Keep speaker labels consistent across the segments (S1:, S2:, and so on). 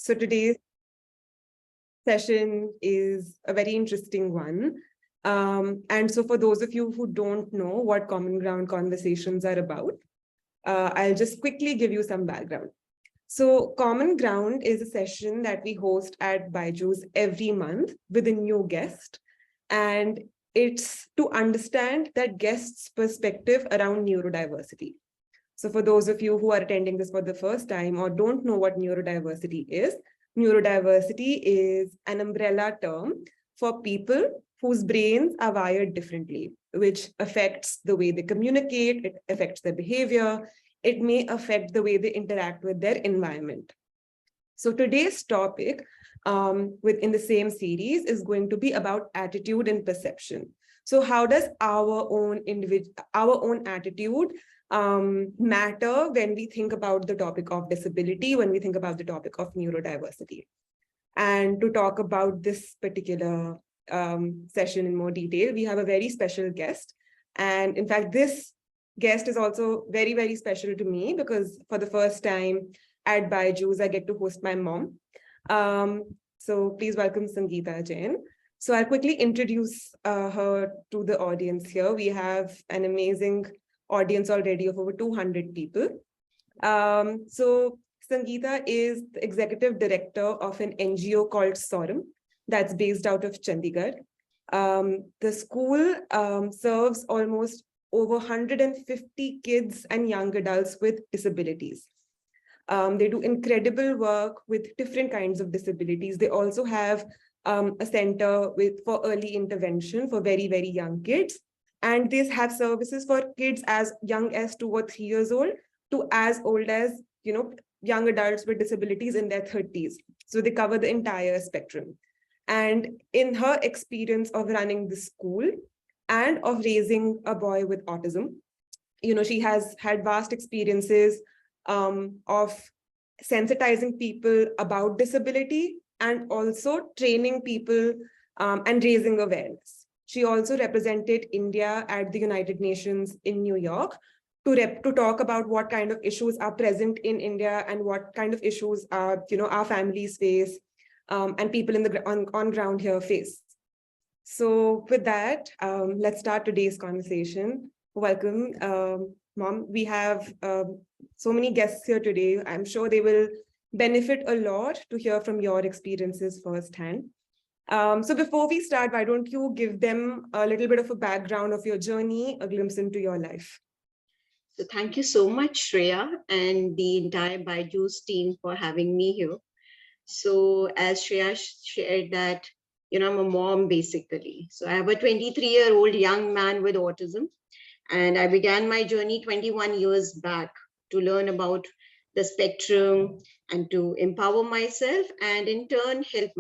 S1: So today's session is a very interesting one. And so for those of you who don't know what Common Ground conversations are about, I'll just quickly give you some background. So Common Ground is a session that we host at BYJU'S every month with a new guest. And it's to understand that guest's perspective around neurodiversity. So for those of you who are attending this for the first time or don't know what neurodiversity is an umbrella term for people whose brains are wired differently, which affects the way they communicate, it affects their behavior, it may affect the way they interact with their environment. So today's topic within the same series is going to be about attitude and perception. So how does our own attitude matter when we think about the topic of disability, when we think about the topic of neurodiversity? And to talk about this particular session in more detail, we have a very special guest. And in fact, this guest is also very, very special to me because for the first time at BYJU'S, I get to host my mom. So please welcome Sangeeta Jain. So I'll quickly introduce her to the audience here. We have an amazing audience already of over 200 people. So Sangeeta is the executive director of an NGO called Sorum that's based out of Chandigarh. The school serves almost over 150 kids and young adults with disabilities. They do incredible work with different kinds of disabilities. They also have a center for early intervention for very, very young kids. And they have services for kids as young as 2 or 3 years old to as old as, young adults with disabilities in their 30s. So they cover the entire spectrum. And in her experience of running the school and of raising a boy with autism, she has had vast experiences of sensitizing people about disability and also training people and raising awareness. She also represented India at the United Nations in New York to talk about what kind of issues are present in India and what kind of issues our families face and people on ground here face. So with that, let's start today's conversation. Welcome, Mom. We have so many guests here today. I'm sure they will benefit a lot to hear from your experiences firsthand. So before we start, why don't you give them a little bit of a background of your journey, a glimpse into your life?
S2: So thank you so much, Shreya, and the entire BYJU'S team for having me here. So as Shreya shared that, I'm a mom basically. So I have a 23-year-old young man with autism, and I began my journey 21 years back to learn about the spectrum and to empower myself and in turn help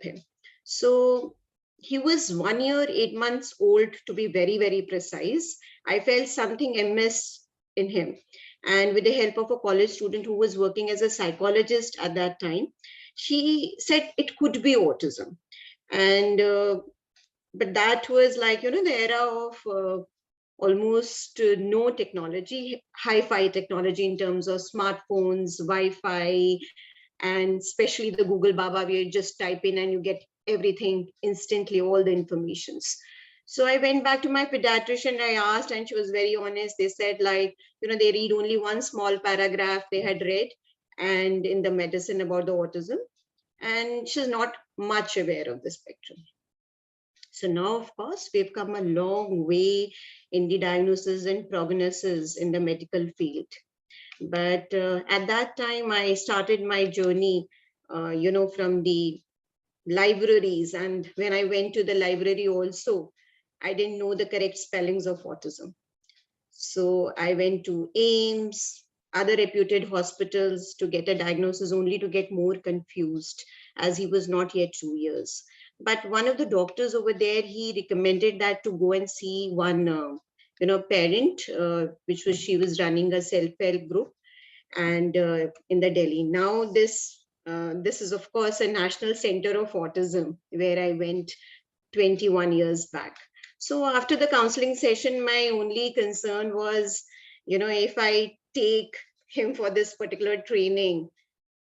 S2: him. So he was 1 year, 8 months old, to be very, very precise. I felt something amiss in him. And with the help of a college student who was working as a psychologist at that time, she said it could be autism. And but that was like, the era of almost no technology, hi-fi technology in terms of smartphones, Wi-Fi, and especially the Google Baba, where you just type in and you get everything instantly, all the informations. So I went back to my pediatrician, I asked, and she was very honest. They said they read only one small paragraph they had read and in the medicine about the autism, and she's not much aware of the spectrum. So now, of course, we've come a long way in the diagnosis and prognosis in the medical field. But at that time, I started my journey, from the libraries. And when I went to the library also, I didn't know the correct spellings of autism. So I went to AIMS, other reputed hospitals to get a diagnosis, only to get more confused as he was not yet 2 years. But one of the doctors over there, he recommended that to go and see one parent, she was running a self-help group and in the Delhi. Now this is of course a national center of autism where I went 21 years back. So after the counseling session, my only concern was, if I take him for this particular training,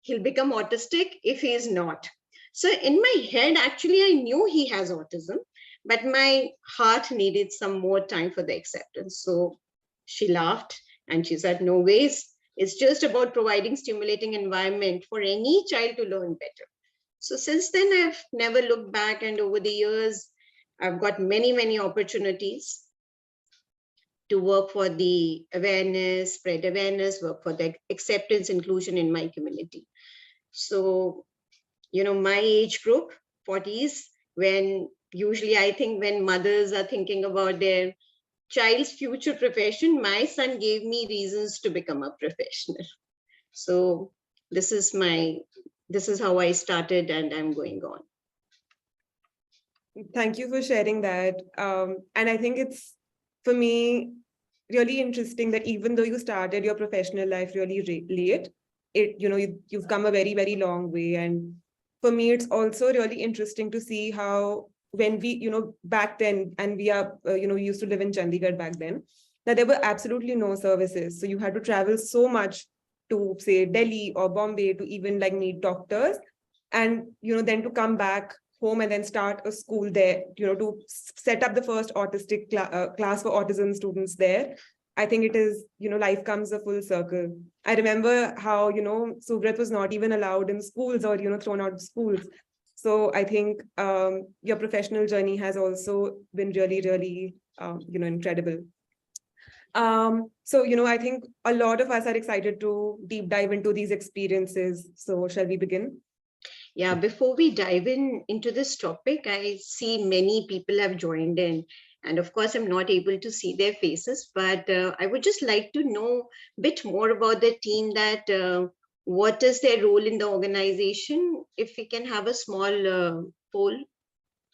S2: he'll become autistic if he is not. So in my head, actually, I knew he has autism, but my heart needed some more time for the acceptance. So she laughed and she said, no ways. It's just about providing stimulating environment for any child to learn better. So since then, I've never looked back, and over the years, I've got many opportunities to work for the awareness, spread awareness, work for the acceptance, inclusion in my community. So, my age group, 40s, when usually I think when mothers are thinking about their child's future profession, my son gave me reasons to become a professional. So this is how I started, and I'm going on.
S1: Thank you for sharing that. And I think it's, for me, really interesting that even though you started your professional life really late, you've come a very long way. And for me, it's also really interesting to see how when we, back then, and we are, we used to live in Chandigarh back then, that there were absolutely no services. So you had to travel so much to, say, Delhi or Bombay to even like meet doctors. And, then to come back home and then start a school there, to set up the first autistic class for autism students there. I think it is, life comes a full circle. I remember how, Subrat was not even allowed in schools or, thrown out of schools. So I think your professional journey has also been really, incredible. So, I think a lot of us are excited to deep dive into these experiences. So shall we begin?
S2: Yeah, before we dive into this topic, I see many people have joined in. And of course, I'm not able to see their faces, but I would just like to know a bit more about the team, that what is their role in the organization? If we can have a small poll.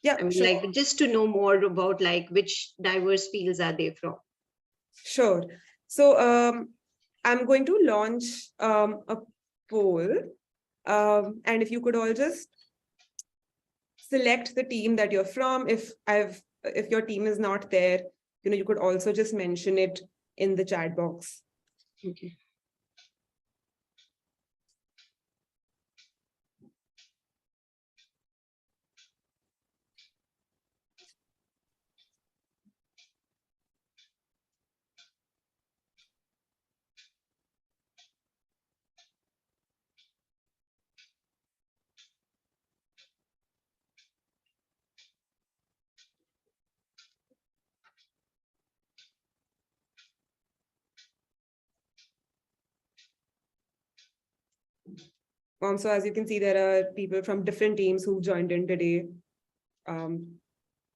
S1: Yeah,
S2: I mean,
S1: sure.
S2: like, just to know more about like which diverse fields are they from?
S1: Sure. So I'm going to launch a poll. And if you could all just select the team that you're from. If your team is not there, you could also just mention it in the chat box.
S2: Okay.
S1: So as you can see, there are people from different teams who joined in today.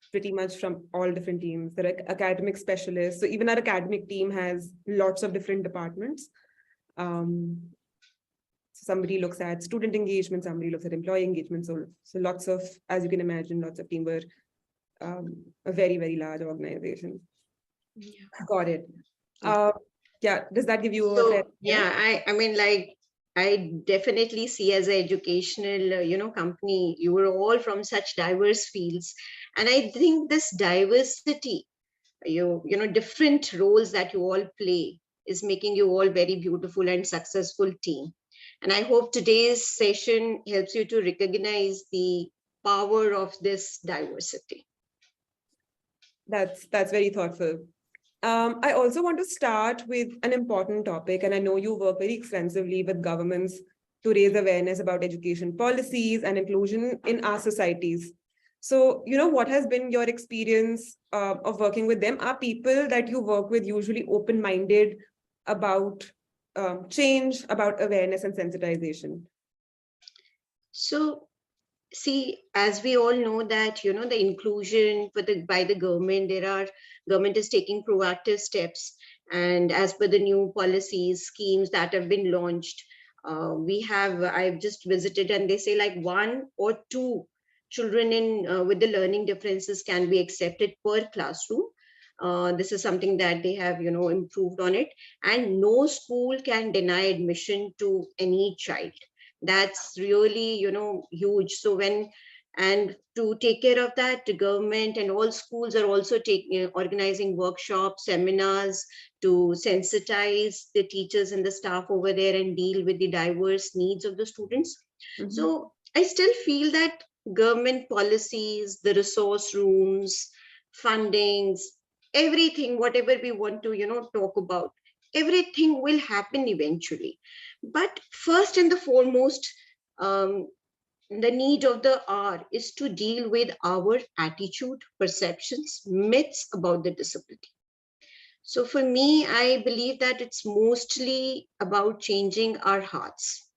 S1: Pretty much from all different teams. There are academic specialists. So even our academic team has lots of different departments. Somebody looks at student engagement, somebody looks at employee engagement. So lots of, as you can imagine, lots of team were a very large organization.
S2: Yeah.
S1: Got it. Yeah, does that give you a fair?
S2: Yeah, I mean, like, I definitely see as an educational, company, you were all from such diverse fields. And I think this diversity, different roles that you all play is making you all very beautiful and successful team. And I hope today's session helps you to recognize the power of this diversity.
S1: That's very thoughtful. I also want to start with an important topic, and I know you work very extensively with governments to raise awareness about education policies and inclusion in our societies. So, what has been your experience of working with them? Are people that you work with usually open-minded about change, about awareness and sensitization?
S2: So, see, as we all know that, the inclusion by the government, government is taking proactive steps. And as per the new policies, schemes that have been launched, I've just visited, and they say like 1 or 2 children with the learning differences can be accepted per classroom. This is something that they have, improved on it. And no school can deny admission to any child. That's really, huge. So and to take care of that, the government and all schools are also organizing workshops, seminars to sensitize the teachers and the staff over there and deal with the diverse needs of the students. So I still feel that government policies, the resource rooms, fundings, everything, whatever we want to, talk about, everything will happen eventually. But first and the foremost, the need of the hour is to deal with our attitude, perceptions, myths about the disability. So for me, I believe that it's mostly about changing our hearts.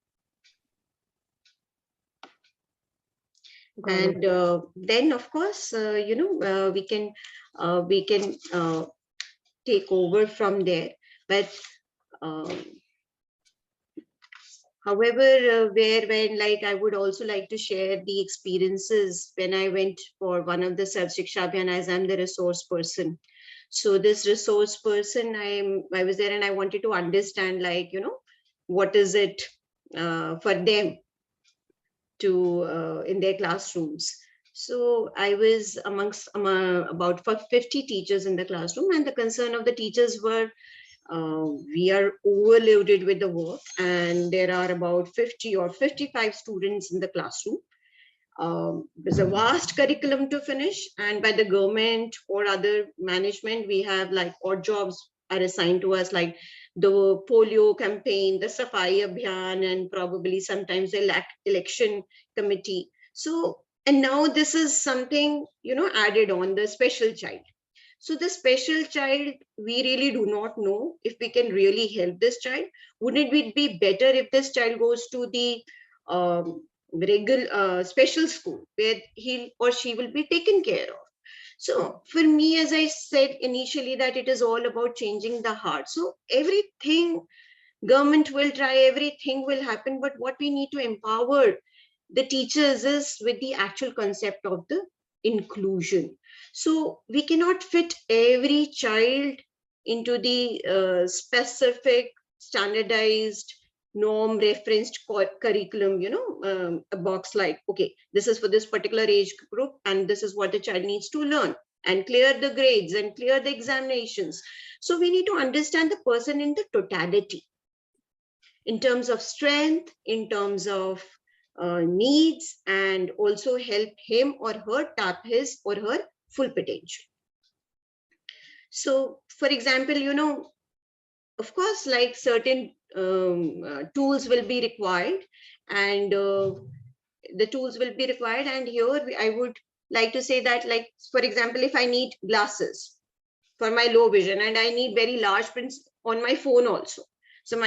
S2: And then, of course, we can take over from there. But however, when like I would also like to share the experiences when I went for one of the Sarv Shiksha Abhiyan, as I'm the resource person. So this resource person, I was there and I wanted to understand, like, what is it for them to in their classrooms. So I was amongst about 50 teachers in the classroom, and the concern of the teachers were, we are overloaded with the work, and there are about 50 or 55 students in the classroom. There's a vast curriculum to finish, and by the government or other management, we have like odd jobs are assigned to us, like the polio campaign, the Safai Abhiyan, and probably sometimes the election committee. So, and now this is something, added on, the special child. So the special child, we really do not know if we can really help this child. Wouldn't it be better if this child goes to the regular special school where he or she will be taken care of? So for me, as I said initially, that it is all about changing the heart. So everything, government will try, everything will happen, but what we need to empower the teachers is with the actual concept of the inclusion. So we cannot fit every child into the specific standardized norm referenced curriculum, a box like, okay, this is for this particular age group and this is what the child needs to learn and clear the grades and clear the examinations. So we need to understand the person in the totality, in terms of strength, in terms of needs, and also help him or her tap his or her full potential. So for example, of course, like certain tools will be required, and the tools will be required. And here I would like to say that, like, for example, if I need glasses for my low vision and I need very large prints on my phone also. So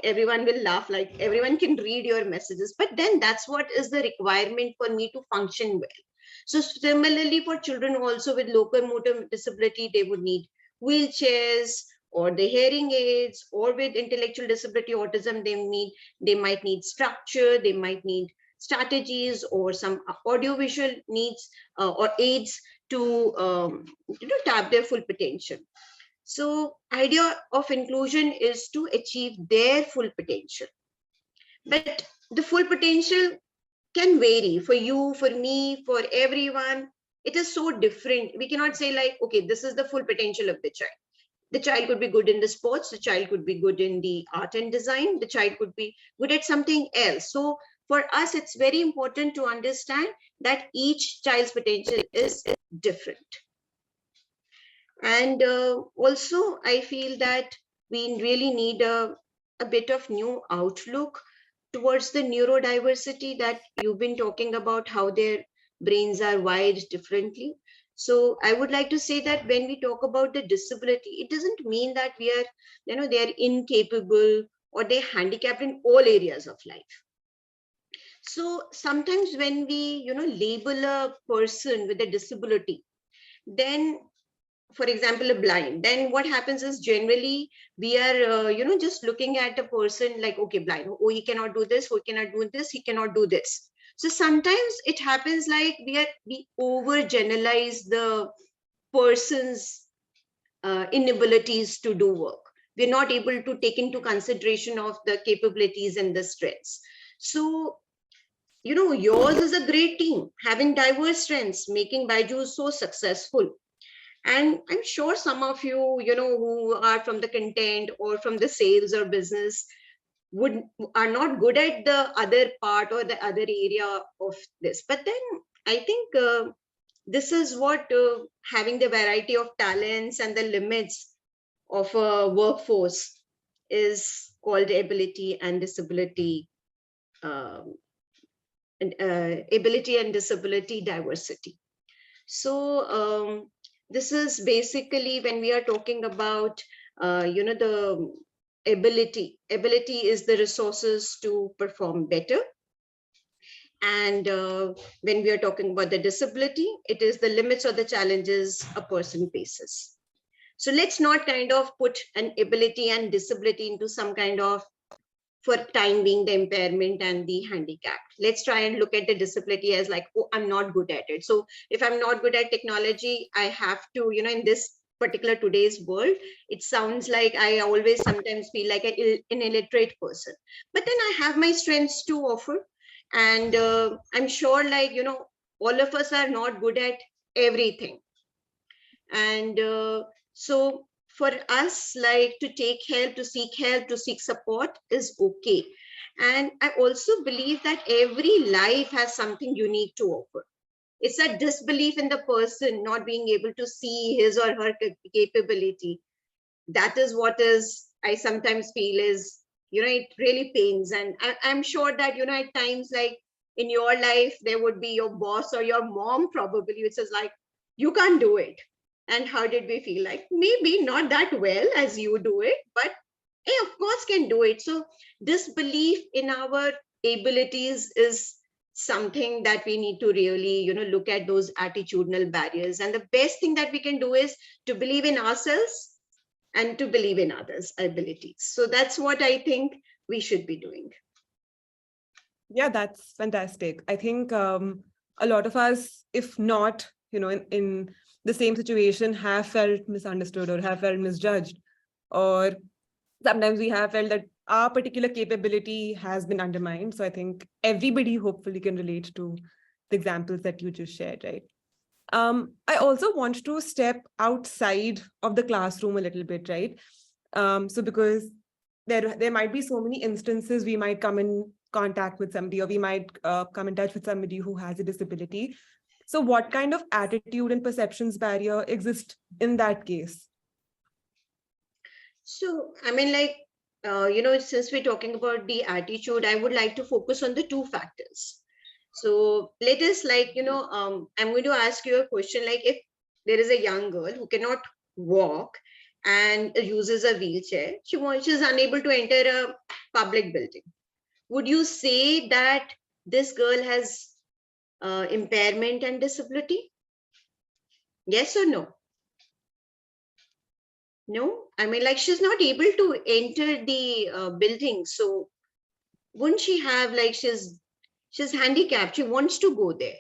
S2: everyone will laugh, like everyone can read your messages, but then that's what is the requirement for me to function well. So similarly for children also with locomotor disability, they would need wheelchairs or the hearing aids, or with intellectual disability, autism, they might need structure, they might need strategies or some audiovisual needs or aids to tap their full potential. So idea of inclusion is to achieve their full potential. But the full potential can vary for you, for me, for everyone. It is so different. We cannot say like, okay, this is the full potential of the child. The child could be good in the sports, the child could be good in the art and design, the child could be good at something else. So for us, it's very important to understand that each child's potential is different. And also, I feel that we really need a bit of new outlook towards the neurodiversity that you've been talking about, how their brains are wired differently. So I would like to say that when we talk about the disability, it doesn't mean that we are, they are incapable or they're handicapped in all areas of life. So sometimes when we, label a person with a disability, then, for example, a blind, then what happens is generally we are, just looking at a person like, okay, blind, oh, he cannot do this, oh, he cannot do this, he cannot do this. So sometimes it happens like we overgeneralize the person's inabilities to do work. We're not able to take into consideration of the capabilities and the strengths. So, yours is a great team, having diverse strengths, making BYJU'S so successful. And I'm sure some of you, who are from the content or from the sales or business would are not good at the other part or the other area of this. But then I think this is what having the variety of talents and the limits of a workforce is called ability and disability, um, ability and disability diversity. So this is basically when we are talking about the ability is the resources to perform better, and when we are talking about the disability, it is the limits or the challenges a person faces. So let's not kind of put an ability and disability into some kind of, for time being, the impairment and the handicap. Let's try and look at the disability as like, oh, I'm not good at it. So if I'm not good at technology, I have to, in this particular today's world, it sounds like I always sometimes feel like an illiterate person. But then I have my strengths to offer. And I'm sure, like, all of us are not good at everything. And so for us, like, to take help, to seek support is okay. And I also believe that every life has something unique to offer. It's a disbelief in the person not being able to see his or her capability. That is what is, I sometimes feel is, it really pains. And I'm sure that, at times, like in your life, there would be your boss or your mom probably, which is like, you can't do it. And how did we feel? Like, maybe not that well as you do it, but hey, of course can do it. So this belief in our abilities is something that we need to really, look at those attitudinal barriers. And the best thing that we can do is to believe in ourselves and to believe in others' abilities. So that's what I think we should be doing.
S1: Yeah, that's fantastic. I think a lot of us, if not, in the same situation, have felt misunderstood or have felt misjudged, or sometimes we have felt that our particular capability has been undermined. So I think everybody hopefully can relate to the examples that you just shared, right? I also want to step outside of the classroom a little bit, right? So because there might be so many instances we might come in contact with somebody, or we might come in touch with somebody who has a disability. So what kind of attitude and perceptions barrier exist in that case?
S2: So, I mean, like, since we're talking about the attitude, I would like to focus on the two factors. So let us, like, I'm going to ask you a question, like, if there is a young girl who cannot walk and uses a wheelchair, she's unable to enter a public building. Would you say that this girl has impairment and disability? Yes or no? No, I mean, like, she's not able to enter the building. So wouldn't she have, like, she's handicapped, she wants to go there.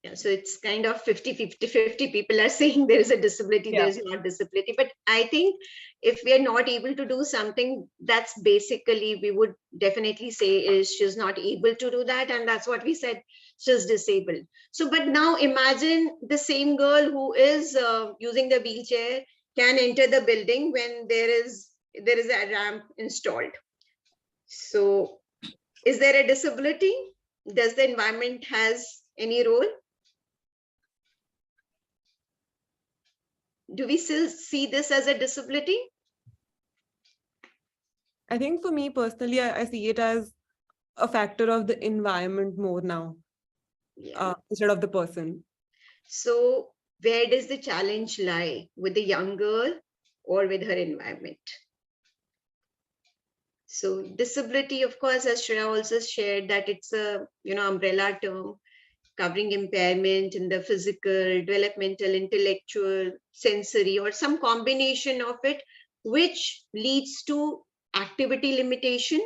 S2: Yeah, so it's kind of 50 people are saying there is a disability, there is not disability. But I think if we are not able to do something, that's basically, we would definitely say is she's not able to do that. And that's what we said, she's disabled. So, but now imagine the same girl who is using the wheelchair can enter the building when there is a ramp installed. So is there a disability? Does the environment has any role? Do we still see this as a disability?
S1: I think for me personally, I see it as a factor of the environment more now, instead of the person.
S2: So where does the challenge lie, with the young girl or with her environment? So disability, of course, as Shreya also shared, that it's a umbrella term covering impairment in the physical, developmental, intellectual, sensory, or some combination of it, which leads to activity limitation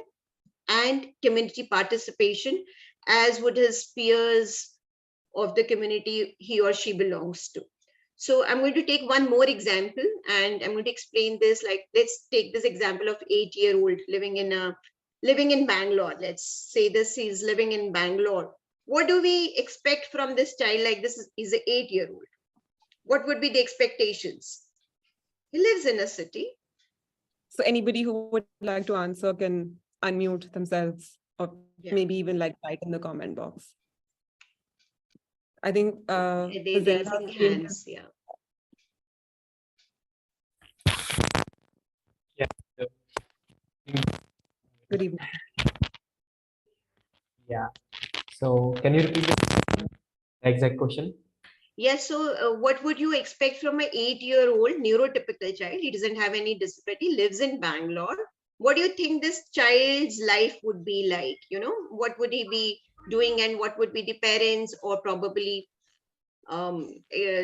S2: and community participation, as would his peers of the community he or she belongs to. So I'm going to take one more example, and I'm going to explain this. Like, let's take this example of 8-year-old living in a living in Bangalore, let's say this is living in Bangalore. What do we expect from this child? Like this is an 8-year-old. What would be the expectations? He lives in a city.
S1: So anybody who would like to answer can unmute themselves or maybe even like write in the comment box. I think
S2: They're raising hands, yeah.
S3: Yeah.
S1: Good evening.
S3: Yeah. So can you repeat the exact question?
S2: Yes, so what would you expect from an 8-year-old neurotypical child? He doesn't have any disability, lives in Bangalore. What do you think this child's life would be like? You know, what would he be doing, and what would be the parents or probably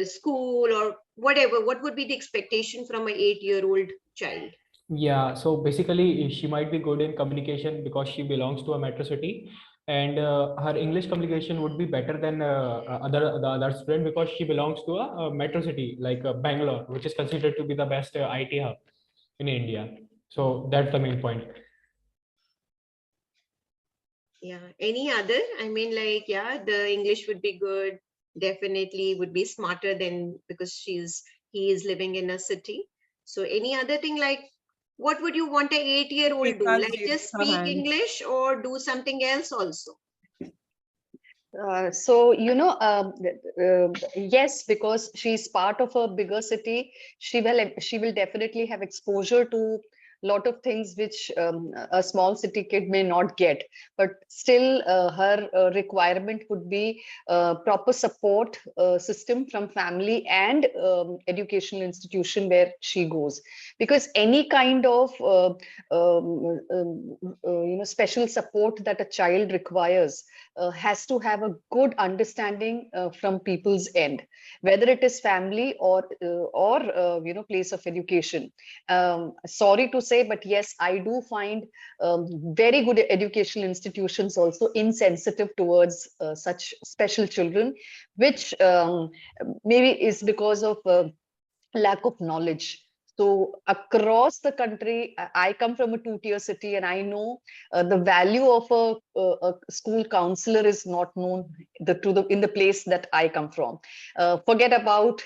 S2: school or whatever? What would be the expectation from an 8-year-old child?
S3: Yeah, so basically she might be good in communication because she belongs to a metro city, and her English communication would be better than the other student because she belongs to a metro city like Bangalore, which is considered to be the best IT hub in India. So that's the main point.
S2: Yeah, any other? I mean, like, yeah, the English would be good, definitely would be smarter than, because he is living in a city. So any other thing, like, what would you want an 8-year-old do? Like just speak English or do something else also?
S4: So, yes, because she's part of a bigger city, she will definitely have exposure to lot of things which a small city kid may not get. But still, her requirement would be proper support system from family and educational institution where she goes. Because any kind of special support that a child requires has to have a good understanding from people's end, whether it is family or place of education. Sorry to say, but yes, I do find very good educational institutions also insensitive towards such special children, which maybe is because of lack of knowledge. So across the country, I come from a 2-tier city, and I know the value of a school counselor is not known in the place that I come from. Forget about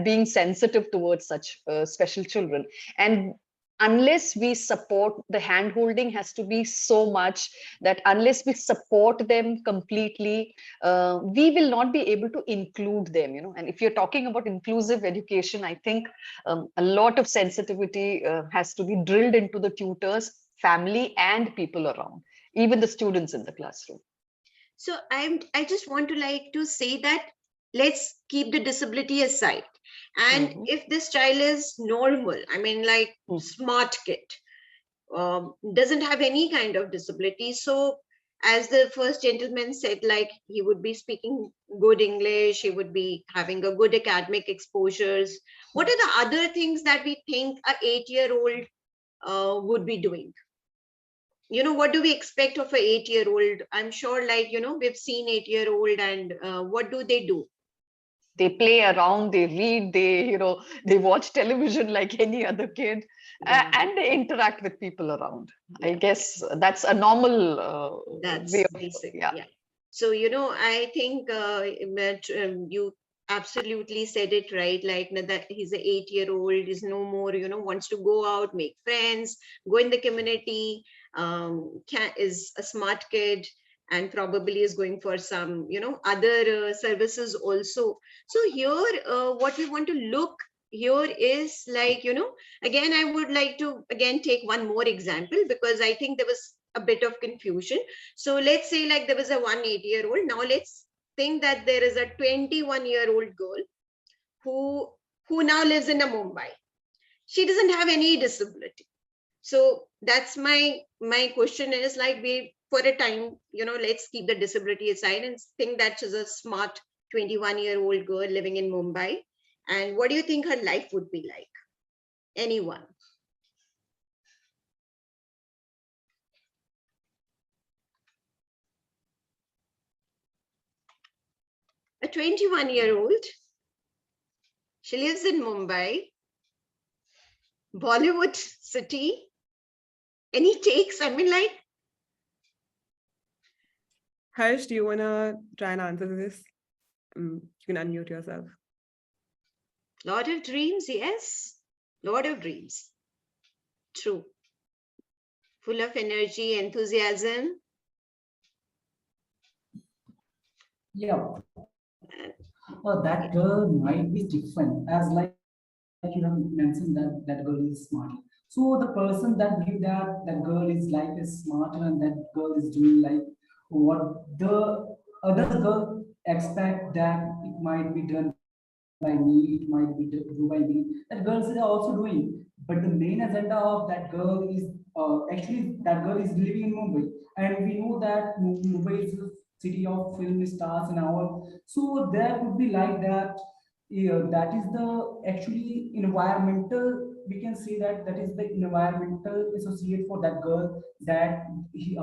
S4: being sensitive towards such special children. And unless we support, the hand holding has to be so much that unless we support them completely, we will not be able to include them. And if you're talking about inclusive education, I think a lot of sensitivity has to be drilled into the tutors, family, and people around, even the students in the classroom.
S2: So I just want to like to say that let's keep the disability aside. And if this child is normal, I mean, like smart kid, doesn't have any kind of disability. So as the first gentleman said, like he would be speaking good English, he would be having a good academic exposures. What are the other things that we think a 8-year-old would be doing? What do we expect of an 8-year-old? I'm sure, like, we've seen 8-year-old, and what do?
S4: They play around, they read, they watch television like any other kid, and they interact with people around. I guess that's a normal
S2: that's
S4: way of,
S2: basic.
S4: yeah.
S2: So, I think you absolutely said it right. Like that he's an 8-year-old, is no more, wants to go out, make friends, go in the community, is a smart kid, and probably is going for some, other services also. So here, what we want to look here is like, again, I would like to again take one more example, because I think there was a bit of confusion. So let's say like there was a 8-year-old. Now let's think that there is a 21-year-old girl who now lives in a Mumbai. She doesn't have any disability. So that's my question is like, we for a time, let's keep the disability aside and think that she's a smart 21-year-old girl living in Mumbai. And what do you think her life would be like? Anyone? A 21-year-old. She lives in Mumbai, Bollywood city. Any takes? I mean, like,
S1: Harsh, do you want to try and answer this? You can unmute yourself.
S2: Lot of dreams, yes. Lot of dreams. True. Full of energy, enthusiasm.
S5: Yeah,
S2: And
S5: that girl might be different, as like you have mentioned that that girl is smarter. So the person that believe that that girl is like is smarter and that girl is doing like what the other girl expect that it might be done by me, it might be do by me. That girls are also doing. But the main agenda of that girl is actually that girl is living in Mumbai, and we know that Mumbai is a city of film stars and all. So there could be like that. Yeah, that is the actually environmental. We can say that that is the environmental associate for that girl, that she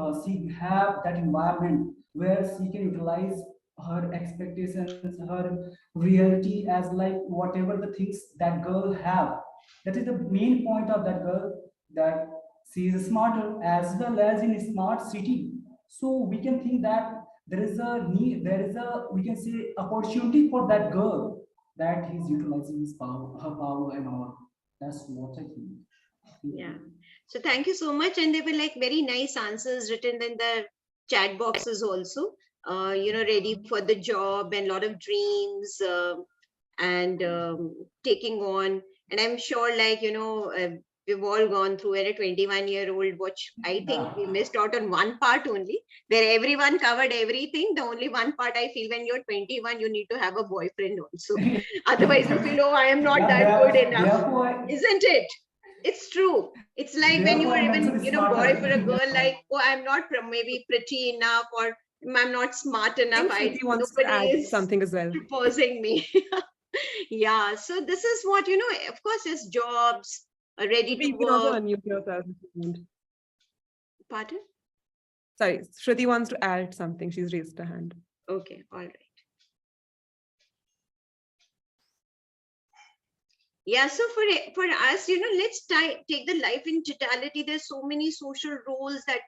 S5: have that environment where she can utilize her expectations, her reality as like whatever the things that girl have. That is the main point of that girl, that she is smarter as well as in a smart city. So we can think that there is a need, there is a, we can say, opportunity for that girl, that he's utilizing his power, her power and all. That's what I think.
S2: yeah. So thank you so much. And there were like very nice answers written in the chat boxes also. Ready for the job and lot of dreams, and taking on. And I'm sure, like, we've all gone through, at a 21-year-old, which I think we missed out on one part only, where everyone covered everything. The only one part I feel, when you're 21, you need to have a boyfriend also. Otherwise, you feel, oh, I am not that good enough.
S5: Therefore,
S2: Isn't it? It's true. It's like when you
S5: therefore
S2: are
S5: I
S2: even,
S5: mentioned
S2: boy for a
S5: smarter.
S2: girl, like, oh, I'm not maybe pretty enough, or I'm not smart
S1: I
S2: enough.
S1: think Shruti wants to
S2: Nobody
S1: add
S2: is
S1: something as well.
S2: proposing me. Yeah. So this is what, of course, is jobs, ready
S1: Shruti,
S2: to
S1: you can also
S2: work.
S1: unmute yourself if you want.
S2: Pardon?
S1: Sorry, Shruti wants to add something. She's raised her hand.
S2: Okay. All right. Yeah, so for us, let's take the life in totality. There's so many social roles that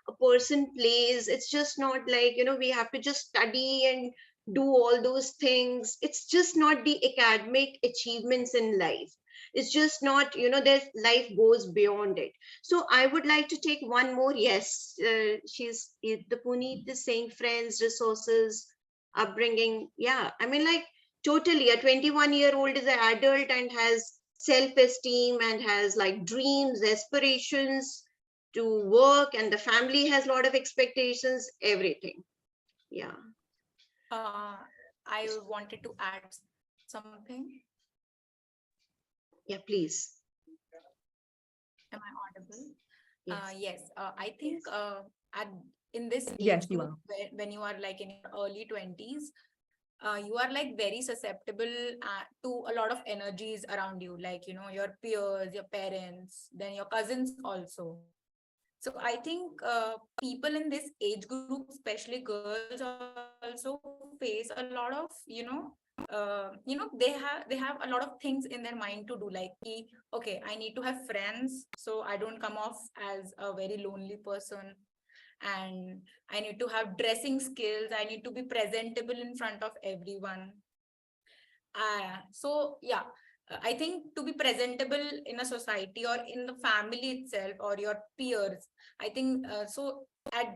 S2: a person plays. It's just not like, we have to just study and do all those things. It's just not the academic achievements in life. It's just not, there's life goes beyond it. So I would like to take one more. Yes, the Puneet is saying friends, resources, upbringing. Yeah, I mean, like, totally, a 21-year-old is an adult and has self-esteem and has like dreams, aspirations to work, and the family has a lot of expectations, everything. Yeah.
S6: I wanted to add something.
S2: Yeah, please.
S6: Am I audible?
S2: Yes.
S6: Yes. I think at in this
S1: Yes,
S6: age
S1: you
S6: group,
S1: are.
S6: when you are like in your early 20s, you are like very susceptible to a lot of energies around you, like, your peers, your parents, then your cousins also. So I think people in this age group, especially girls, also face a lot of, they have a lot of things in their mind to do, like, okay, I need to have friends, so I don't come off as a very lonely person, and I need to have dressing skills, I need to be presentable in front of everyone. So yeah, I think to be presentable in a society or in the family itself or your peers, I think so at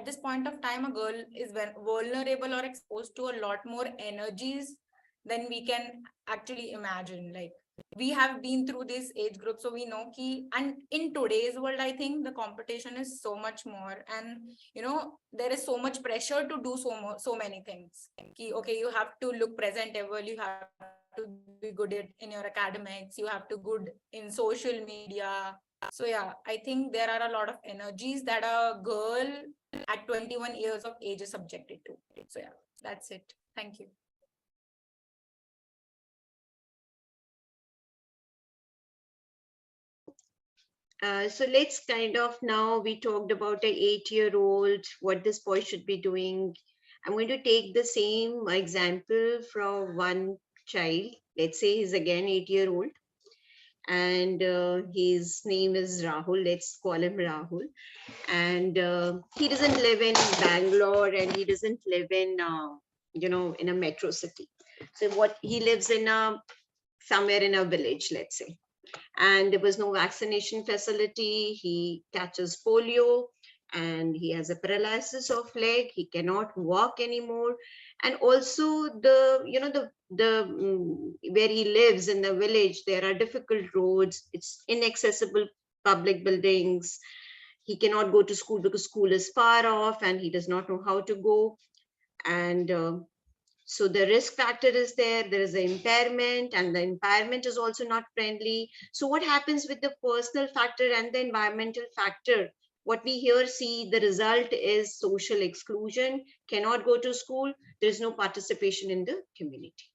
S6: this point of time, a girl is vulnerable or exposed to a lot more energies than we can actually imagine. Like, we have been through this age group, so we know key. And in today's world, I think the competition is so much more, and there is so much pressure to do so many things. Okay, you have to look presentable, you have to be good in your academics, you have to good in social media. So yeah, I think there are a lot of energies that a girl at 21 years of age is subjected to. So yeah, that's it. Thank you.
S2: So let's kind of, now we talked about an 8-year-old, what this boy should be doing. I'm going to take the same example from one child. Let's say he's again 8-year-old. and his name is Rahul. Let's call him Rahul. And he doesn't live in Bangalore, and he doesn't live in, in a metro city. So what he lives in somewhere in a village, let's say. And there was no vaccination facility. He catches polio, and he has a paralysis of leg. He cannot walk anymore. And also where he lives in the village, there are difficult roads. It's inaccessible public buildings. He cannot go to school because school is far off, and he does not know how to go. And so the risk factor is there. There is an impairment, and the impairment is also not friendly. So what happens with the personal factor and the environmental factor? What we here see, the result is social exclusion, cannot go to school. There is no participation in the community.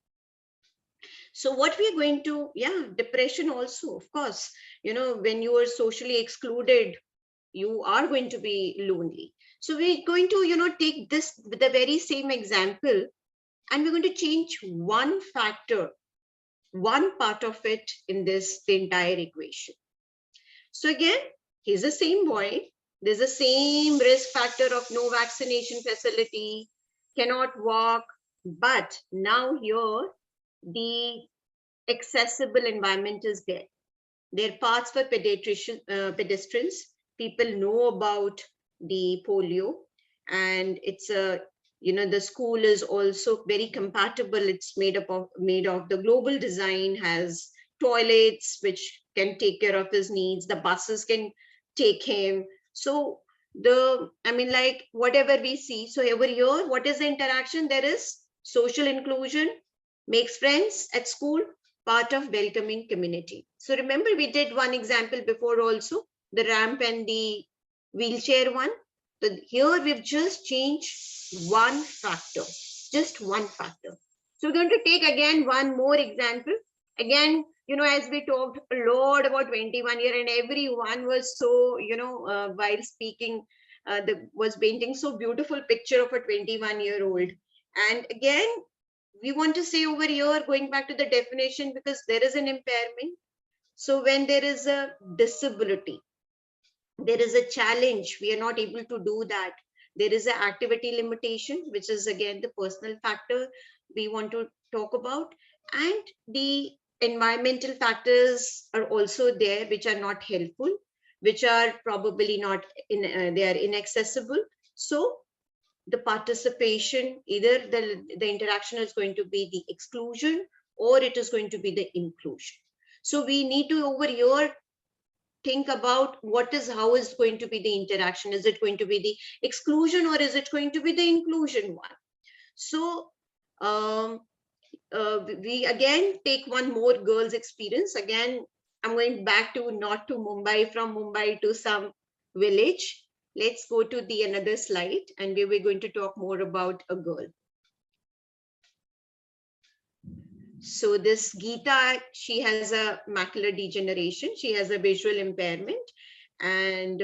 S2: So what we are going to, depression also, of course, when you are socially excluded, you are going to be lonely. So we're going to, take this, the very same example, and we're going to change one factor, one part of it in the entire equation. So again, he's the same boy. There's the same risk factor of no vaccination facility, cannot walk. But now here, the accessible environment is there. There are paths for pedestrians. People know about the polio, and it's a the school is also very compatible. It's made of the global design, has toilets which can take care of his needs. The buses can take him. So whatever we see. So over here, what is the interaction? There is social inclusion, makes friends at school, part of welcoming community. So remember, we did one example before also, the ramp and the wheelchair one. So here we've just changed one factor, just one factor. So we're going to take again one more example. Again, as we talked a lot about 21 year, and everyone was so, while speaking, was painting so beautiful picture of a 21-year-old. And again, we want to say over here, going back to the definition, because there is an impairment. So when there is a disability, there is a challenge, we are not able to do that. There is an activity limitation, which is again the personal factor we want to talk about. And the environmental factors are also there, which are not helpful, which are probably not they are inaccessible. So the participation, either the interaction is going to be the exclusion, or it is going to be the inclusion. So we need to over here think about how is going to be the interaction. Is it going to be the exclusion, or is it going to be the inclusion one? So we again take one more girl's experience. Again, I'm going back to not to Mumbai, from Mumbai to some village. Let's go to the another slide, and we're going to talk more about a girl. So this Geeta, she has a macular degeneration. She has a visual impairment, and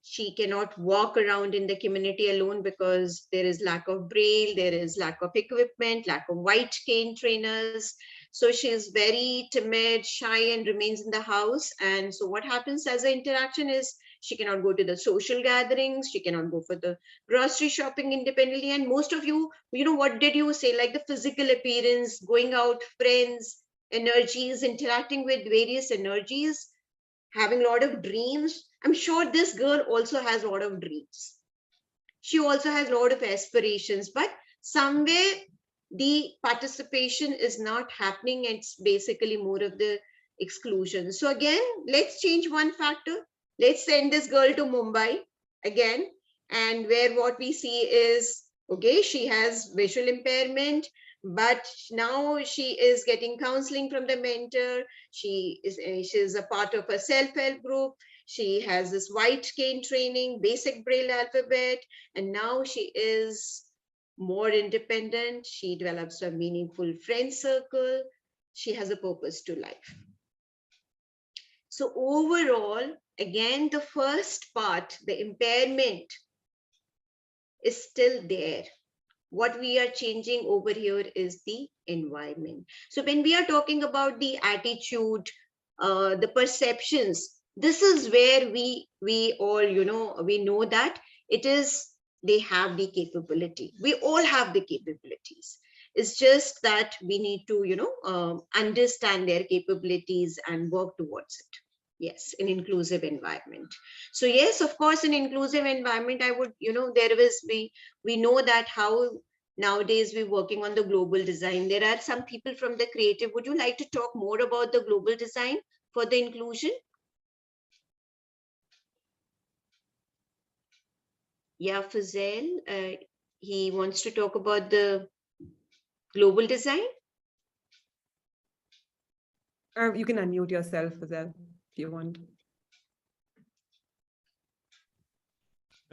S2: she cannot walk around in the community alone because there is lack of braille, there is lack of equipment, lack of white cane trainers. So she is very timid, shy, and remains in the house. And so what happens as an interaction is she cannot go to the social gatherings, she cannot go for the grocery shopping independently. And most of you, what did you say? Like the physical appearance, going out, friends, energies, interacting with various energies, having a lot of dreams. I'm sure this girl also has a lot of dreams. She also has a lot of aspirations, but somewhere the participation is not happening. It's basically more of the exclusion. So again, let's change one factor. Let's send this girl to Mumbai again, and where what we see is, okay, she has visual impairment, but now she is getting counseling from the mentor. She is a part of a self-help group. She has this white cane training, basic braille alphabet, and now she is more independent. She develops a meaningful friend circle. She has a purpose to life. So overall, again, the first part, the impairment, is still there. What we are changing over here is the environment. So when we are talking about the attitude, the perceptions. This is where we all, we know that it is, they have the capability. We all have the capabilities. It's just that we need to, understand their capabilities and work towards it. Yes, an inclusive environment. So yes, of course, an inclusive environment, I would, we know that how nowadays we're working on the global design. There are some people from the creative. Would you like to talk more about the global design for the inclusion? Yeah, Fazel, he wants to talk about the global design.
S1: You can unmute yourself, Fazel, if you want.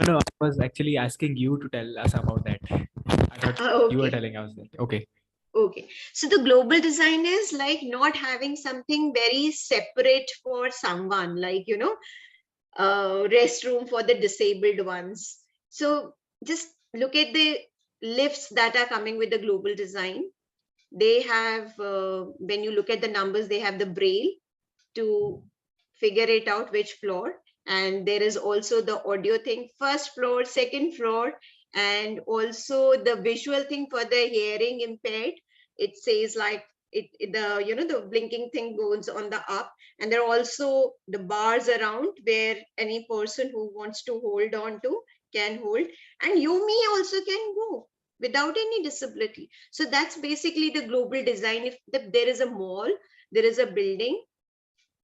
S3: No, I was actually asking you to tell us about that. I thought you were
S2: Okay.
S3: telling us that. Okay.
S2: Okay, so the global design is like not having something very separate for someone, like, restroom for the disabled ones. So just look at the lifts that are coming with the global design. They have, when you look at the numbers, they have the braille to figure it out which floor. And there is also the audio thing, first floor, second floor, and also the visual thing for the hearing impaired. It says like the blinking thing goes on the up, and there are also the bars around where any person who wants to hold on to can hold, and you me also can go without any disability. So that's basically the global design. If there is a mall, there is a building.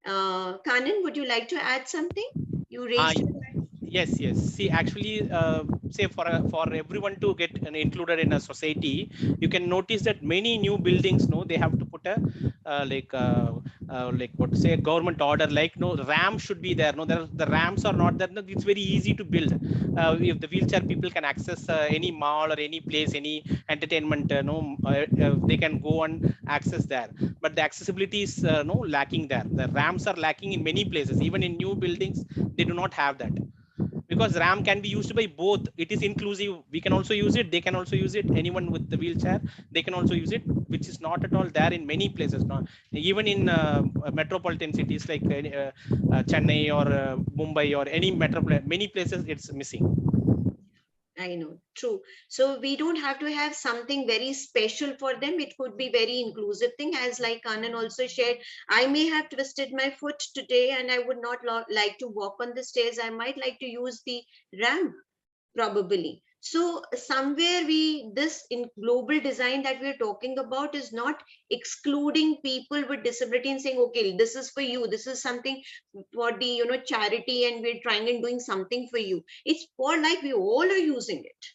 S2: Kanan, would you like to add something? You raised your hand.
S7: Yes, yes. See, actually, say for everyone to get included in a society, you can notice that many new buildings, no, they have to put a like what to say, a government order, like no ramp should be there. No, the ramps are not there. No, it's very easy to build. If the wheelchair people can access any mall or any place, any entertainment, they can go and access there. But the accessibility is no lacking there. The ramps are lacking in many places. Even in new buildings, they do not have that. Because RAM can be used by both. It is inclusive. We can also use it. They can also use it. Anyone with the wheelchair, they can also use it, which is not at all there in many places. Now, even in metropolitan cities like Chennai or Mumbai or any metropolitan, many places it's missing.
S2: I know, true. So we don't have to have something very special for them. It could be very inclusive thing, as like Kanan also shared. I may have twisted my foot today and I would not like to walk on the stairs. I might like to use the ramp, probably. So somewhere this in global design that we're talking about is not excluding people with disability and saying, okay, this is for you, this is something for the charity, and we're trying and doing something for you. It's for like we all are using it.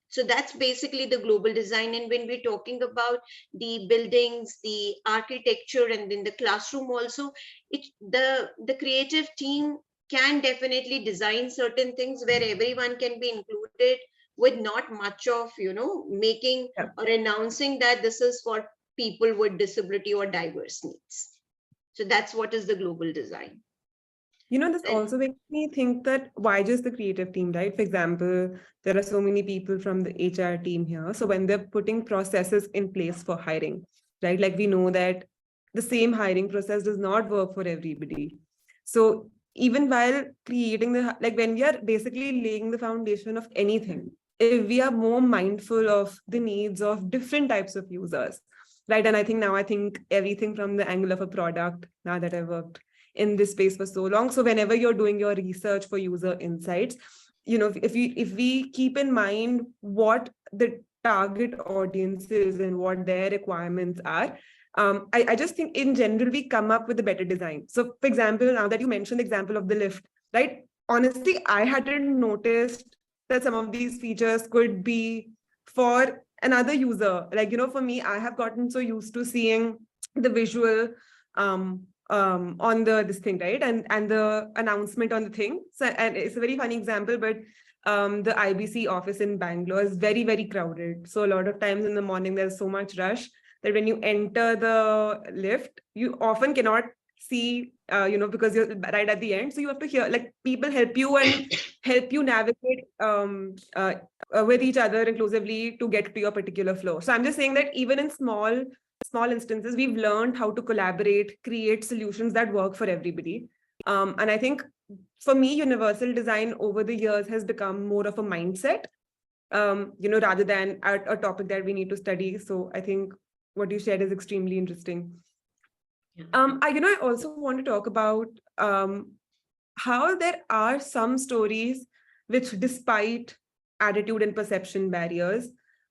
S2: So that's basically the global design. And when we're talking about the buildings, the architecture, and in the classroom also, the creative team can definitely design certain things where everyone can be included with not much of, making or announcing that this is for people with disability or diverse needs. So that's what is the global design.
S1: This also makes me think that why just the creative team, right? For example, there are so many people from the HR team here. So when they're putting processes in place for hiring, right? Like we know that the same hiring process does not work for everybody. So even while creating when we are basically laying the foundation of anything, if we are more mindful of the needs of different types of users, right? And I think everything from the angle of a product, now that I've worked in this space for so long. So whenever you're doing your research for user insights, if we keep in mind what the target audience is and what their requirements are, I just think in general, we come up with a better design. So for example, now that you mentioned the example of the lift, right? Honestly, I hadn't noticed that some of these features could be for another user. Like, for me, I have gotten so used to seeing the visual on this thing, right? And the announcement on the thing. So, and it's a very funny example, but the IBC office in Bangalore is very, very crowded. So a lot of times in the morning, there's so much rush that when you enter the lift, you often cannot see, because you're right at the end. So you have to hear, like, people help you and help you navigate with each other inclusively to get to your particular floor. So I'm just saying that even in small small instances, we've learned how to collaborate, create solutions that work for everybody. And I think for me, universal design over the years has become more of a mindset, rather than a topic that we need to study. So I think what you shared is extremely interesting. I also want to talk about how there are some stories which, despite attitude and perception barriers,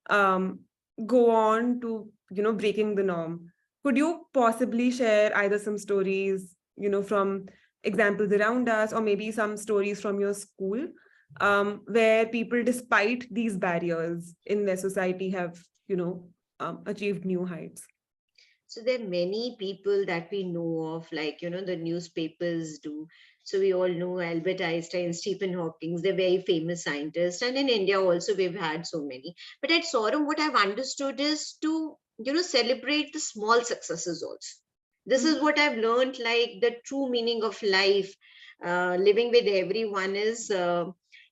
S1: go on to, breaking the norm. Could you possibly share either some stories, from examples around us, or maybe some stories from your school, where people, despite these barriers in their society, have, achieved new heights?
S2: So there are many people that we know of, like, the newspapers do. So we all know Albert Einstein, Stephen Hawking, they're very famous scientists. And in India also, we've had so many. But at Sorum, what I've understood is to, celebrate the small successes also. This is what I've learned, like the true meaning of life, living with everyone is,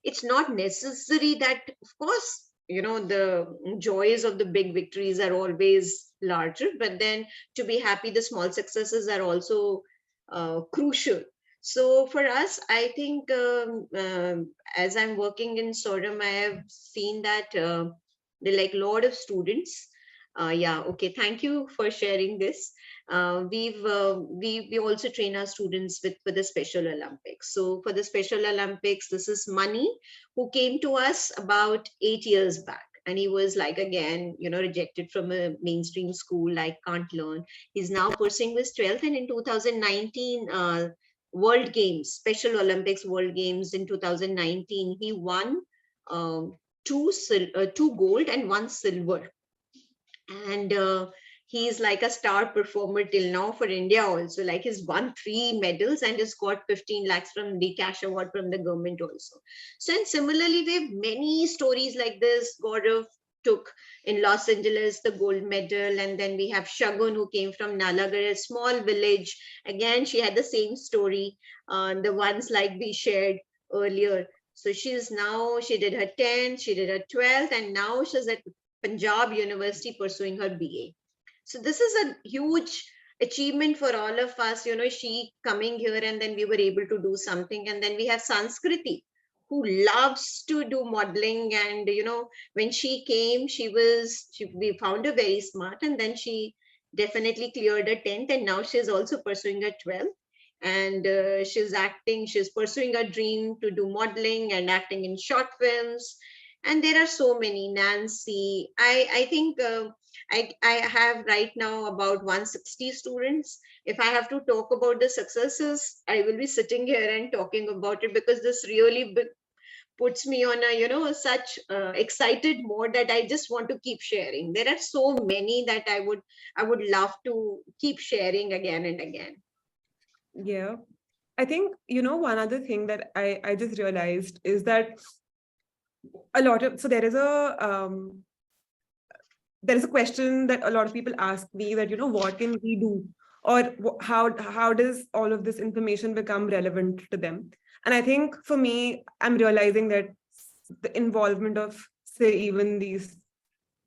S2: it's not necessary that, of course, the joys of the big victories are always larger, but then to be happy, the small successes are also crucial. So for us, I think as I'm working in Sorum, I have seen that there are like a lot of students. Thank you for sharing this. We also train our students for the Special Olympics. So for the Special Olympics, this is Mani, who came to us about 8 years back. And he was like, again, rejected from a mainstream school, like can't learn. He's now pursuing his 12th. And in 2019, World Games, Special Olympics World Games in 2019, he won two gold and 1 silver. And he's like a star performer till now for India also. Like he's won 3 medals and has got 15 lakhs from the cash award from the government also. So, and similarly, we have many stories like this. Gaurav took in Los Angeles the gold medal, and then we have Shagun, who came from Nalagarh, a small village. Again, she had the same story, the ones like we shared earlier. So she did her 10th, she did her 12th, and now she's at Punjab University pursuing her BA. So this is a huge achievement for all of us, she coming here, and then we were able to do something. And then we have Sanskriti, who loves to do modeling. And, when she came, we found her very smart, and then she definitely cleared her 10th, and now she's also pursuing her 12th. And she's pursuing her dream to do modeling and acting in short films. And there are so many. Nancy, I think I have right now about 160 students. If I have to talk about the successes, I will be sitting here and talking about it, because this really puts me on a such excited mode that I just want to keep sharing. There are so many that I would love to keep sharing again and again.
S1: Yeah, I think one other thing that I just realized is that there is a question that a lot of people ask me, that what can we do, or how does all of this information become relevant to them? And I think for me, I'm realizing that the involvement of, say, even these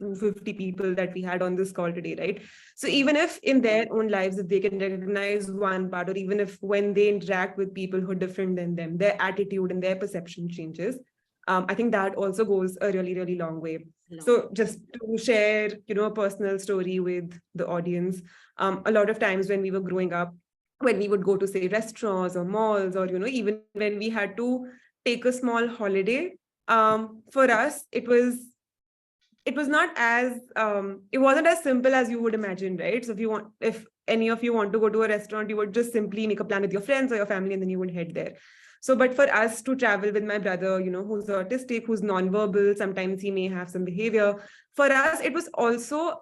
S1: 250 people that we had on this call today, right? So even if in their own lives, if they can recognize one part, or even if when they interact with people who are different than them, their attitude and their perception changes, I think that also goes a really, really long way. So just to share, a personal story with the audience, a lot of times when we were growing up, when we would go to, say, restaurants or malls, or, even when we had to take a small holiday, for us, it wasn't as simple as you would imagine, right? So if any of you want to go to a restaurant, you would just simply make a plan with your friends or your family, and then you would head there. So, but for us to travel with my brother, who's autistic, who's nonverbal, sometimes he may have some behavior. For us, it was also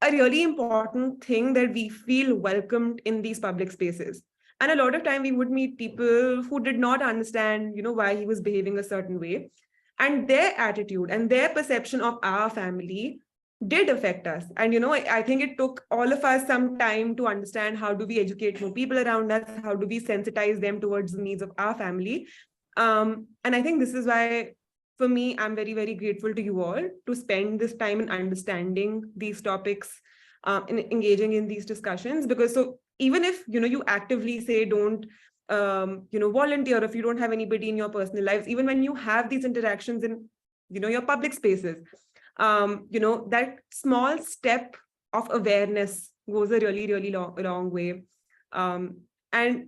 S1: a really important thing that we feel welcomed in these public spaces. And a lot of time we would meet people who did not understand, why he was behaving a certain way. And their attitude and their perception of our family did affect us. And, I think it took all of us some time to understand, how do we educate more people around us? How do we sensitize them towards the needs of our family? And I think this is why, for me, I'm very, very grateful to you all to spend this time in understanding these topics, in engaging in these discussions. Because so even if, you actively say don't, volunteer, if you don't have anybody in your personal lives, even when you have these interactions in, your public spaces, that small step of awareness goes a really, really long way. And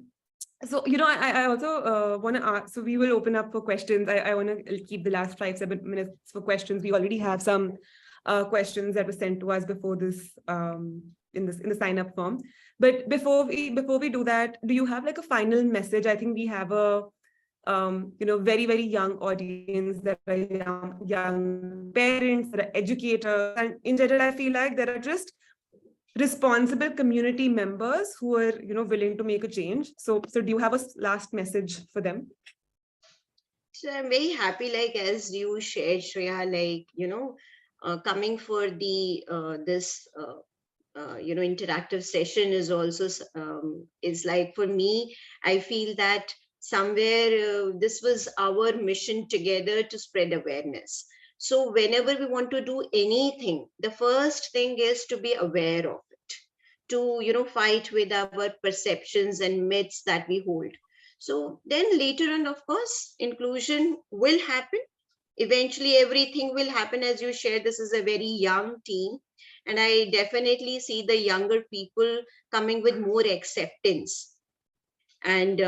S1: so, I also want to ask, so we will open up for questions. I want to keep the last 5-7 minutes for questions. We already have some questions that were sent to us before this, in the sign up form. But before we do that, do you have like a final message? I think we have a very, very young audience, that are young parents, that are educators, and in general, I feel like there are just responsible community members who are, willing to make a change. So do you have a last message for them?
S2: So I'm very happy, like as you shared, Shreya, like coming for the this interactive session is also is like, for me, I feel that somewhere this was our mission together to spread awareness. So whenever we want to do anything, the first thing is to be aware of it, to fight with our perceptions and myths that we hold. So then later on, of course, inclusion will happen. Eventually everything will happen. As you shared, this is a very young team, and I definitely see the younger people coming with more acceptance. And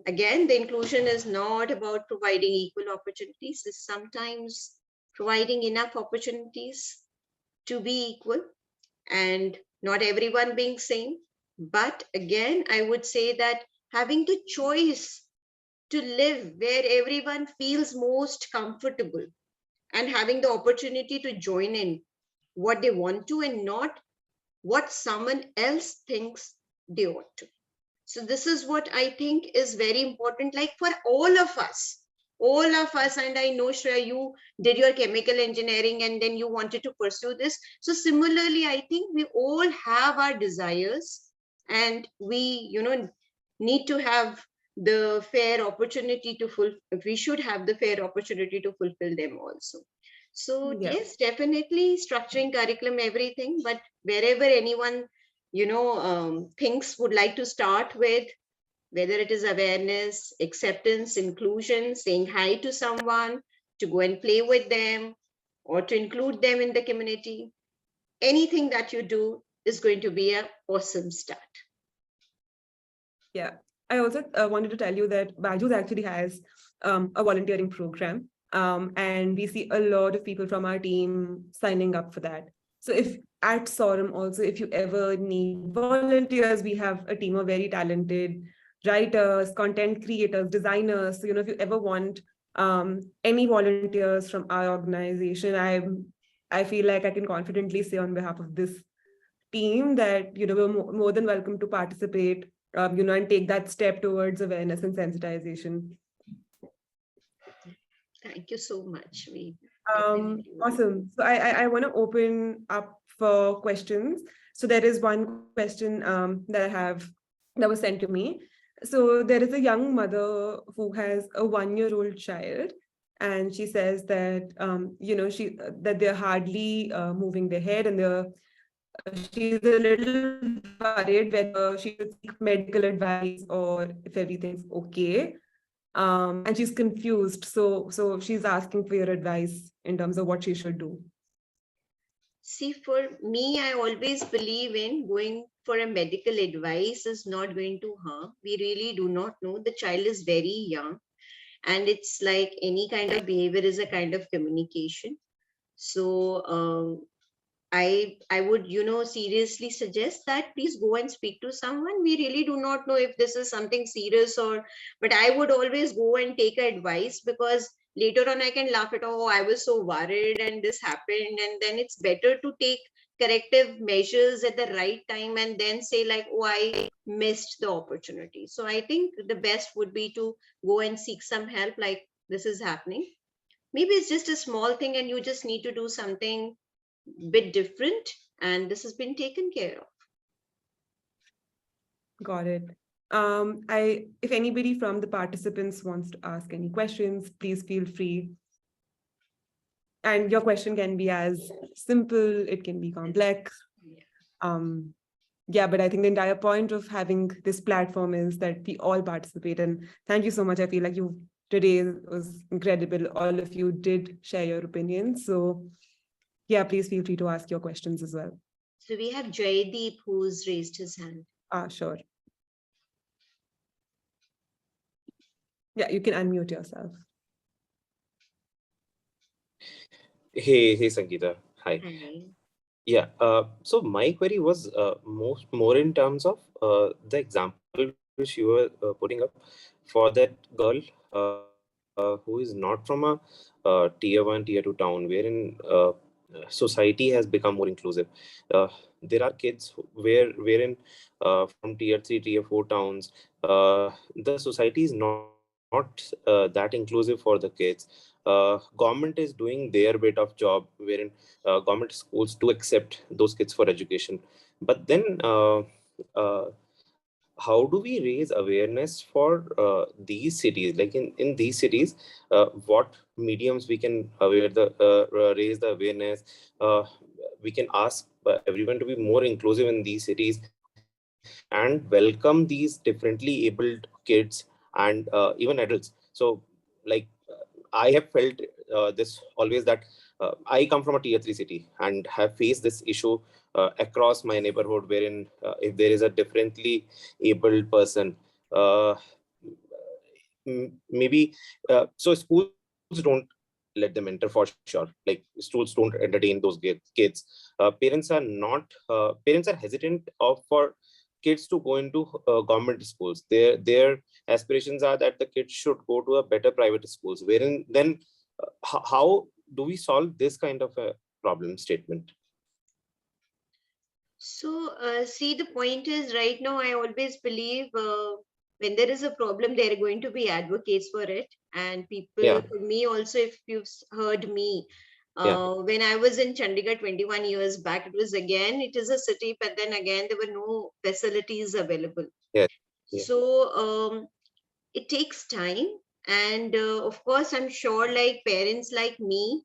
S2: again, the inclusion is not about providing equal opportunities. It's sometimes providing enough opportunities to be equal, and not everyone being same. But again, I would say that having the choice to live where everyone feels most comfortable, and having the opportunity to join in what they want to, and not what someone else thinks they ought to. So this is what I think is very important, like for all of us. And I know, Shreya, you did your chemical engineering and then you wanted to pursue this. So similarly, I think we all have our desires, and we, need to have the fair opportunity to we should have the fair opportunity to fulfill them also. So
S1: Yeah.
S2: yes, definitely structuring curriculum, everything, but wherever anyone, thinks would like to start with, whether it is awareness, acceptance, inclusion, saying hi to someone, to go and play with them, or to include them in the community, anything that you do is going to be an awesome start.
S1: Yeah, I also wanted to tell you that BYJU'S actually has a volunteering program, and we see a lot of people from our team signing up for that. So if at SORM also, if you ever need volunteers, we have a team of very talented writers, content creators, designers. So, if you ever want any volunteers from our organization, I feel like I can confidently say on behalf of this team that, we're more than welcome to participate, and take that step towards awareness and sensitization.
S2: Thank you so much.
S1: Awesome. So I want to open up for questions. So there is one question that I have that was sent to me. So there is a young mother who has a 1-year-old child, and she says that that they're hardly moving their head, and she's a little worried whether she should seek medical advice or if everything's okay. And she's confused. So she's asking for your advice in terms of what she should do.
S2: See, for me, I always believe in going for a medical advice is not going to harm. We really do not know. The child is very young, and it's like any kind of behavior is a kind of communication. So I would, seriously suggest that please go and speak to someone. We really do not know if this is something serious, but I would always go and take advice, because later on I can laugh at, oh, I was so worried and this happened. And then it's better to take corrective measures at the right time and then say like, oh, I missed the opportunity. So I think the best would be to go and seek some help, like this is happening. Maybe it's just a small thing and you just need to do something bit different, and this has been taken care of.
S1: Got it. If anybody from the participants wants to ask any questions, please feel free. And your question can be as simple, it can be complex. Yeah, but I think the entire point of having this platform is that we all participate. And thank you so much. I feel like today was incredible. All of you did share your opinions. So yeah, please feel free to ask your questions as well.
S2: So we have Jaydeep who's raised his hand.
S1: Sure. Yeah, you can unmute yourself.
S8: Hey, Sangeeta. Hi.
S2: Hi.
S8: Yeah. So my query was more in terms of the example which you were putting up for that girl who is not from a tier 1, tier 2 town, wherein society has become more inclusive. There are kids wherein from tier 3, tier 4 towns, the society is not that inclusive for the kids. Government is doing their bit of job wherein government schools do accept those kids for education. But then how do we raise awareness for these cities? Like in these cities, what mediums we can raise the awareness? We can ask everyone to be more inclusive in these cities and welcome these differently abled kids and even adults. So like I have felt this always that I come from a tier 3 city and have faced this issue across my neighborhood, wherein if there is a differently abled person, uh, maybe so schools don't let them enter for sure. Like schools don't entertain those kids. Parents are hesitant for kids to go into government schools. Their aspirations are that the kids should go to a better private schools. Wherein then how do we solve this kind of a problem statement?
S2: So, see, the point is right now, I always believe when there is a problem, there are going to be advocates for it. And people,
S8: Yeah,
S2: for me also, if you've heard me,
S8: yeah,
S2: when I was in Chandigarh 21 years back, it is a city, but then again, there were no facilities available.
S8: yeah, yeah,
S2: So, it takes time. And of course, I'm sure like parents like me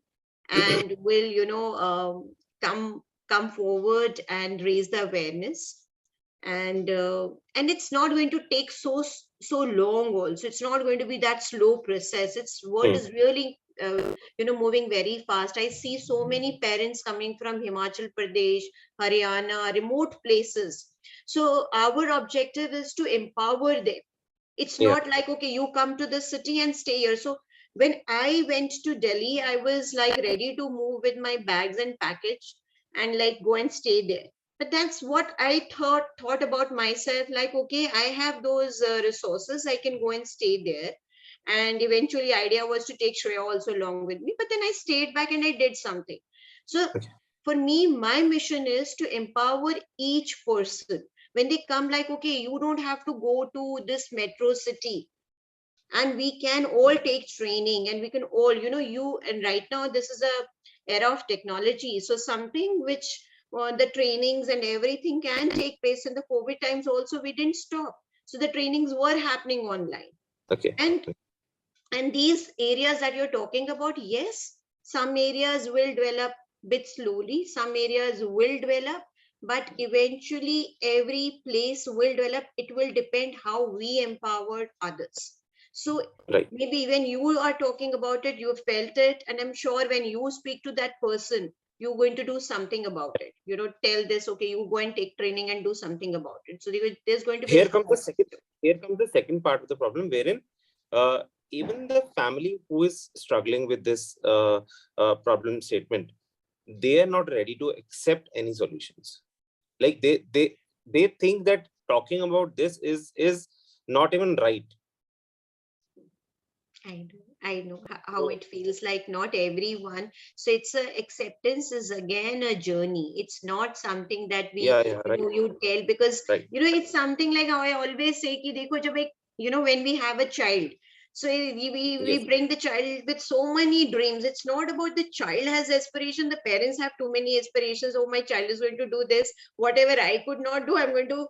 S2: and will, come come forward and raise the awareness. And it's not going to take so long also. It's not going to be that slow process. It's world
S8: Hmm.
S2: is really moving very fast. I see so many parents coming from Himachal Pradesh, Haryana, remote places. So our objective is to empower them. It's
S8: Yeah,
S2: not like, okay, you come to the city and stay here. So when I went to Delhi, I was like ready to move with my bags and package and like go and stay there. But that's what I thought about myself, like, okay, I have those resources, I can go and stay there. And eventually idea was to take Shreya also along with me, but then I stayed back and I did something. So
S8: okay.
S2: for me, my mission is to empower each person. When they come, like, okay, you don't have to go to this metro city, and we can all take training, and we can all, you and right now this is a era of technology. So something which the trainings and everything can take place in the COVID times also, we didn't stop. So the trainings were happening online.
S8: Okay.
S2: And these areas that you're talking about, yes, some areas will develop bit slowly, some areas will develop, but eventually every place will develop. It will depend how we empower others. So
S8: Right.
S2: maybe when you are talking about it, you felt it, and I'm sure when you speak to that person, you're going to do something about it. Tell this, okay, you go and take training and do something about it. So there's going to be a
S8: Here comes the
S2: support.
S8: second part of the problem, wherein uh, even the family who is struggling with this problem statement, they are not ready to accept any solutions. Like they think that talking about this is not even right.
S2: I know how
S8: So
S2: it feels like, not everyone. So it's a acceptance is again a journey. It's not something that we,
S8: yeah, right,
S2: you tell, because,
S8: right.
S2: it's something like how I always say, ki, dekho, jab ek, when we have a child, so we
S8: Yes,
S2: bring the child with so many dreams. It's not about the child has aspiration. The parents have too many aspirations. Oh, my child is going to do this. Whatever I could not do, I'm going to,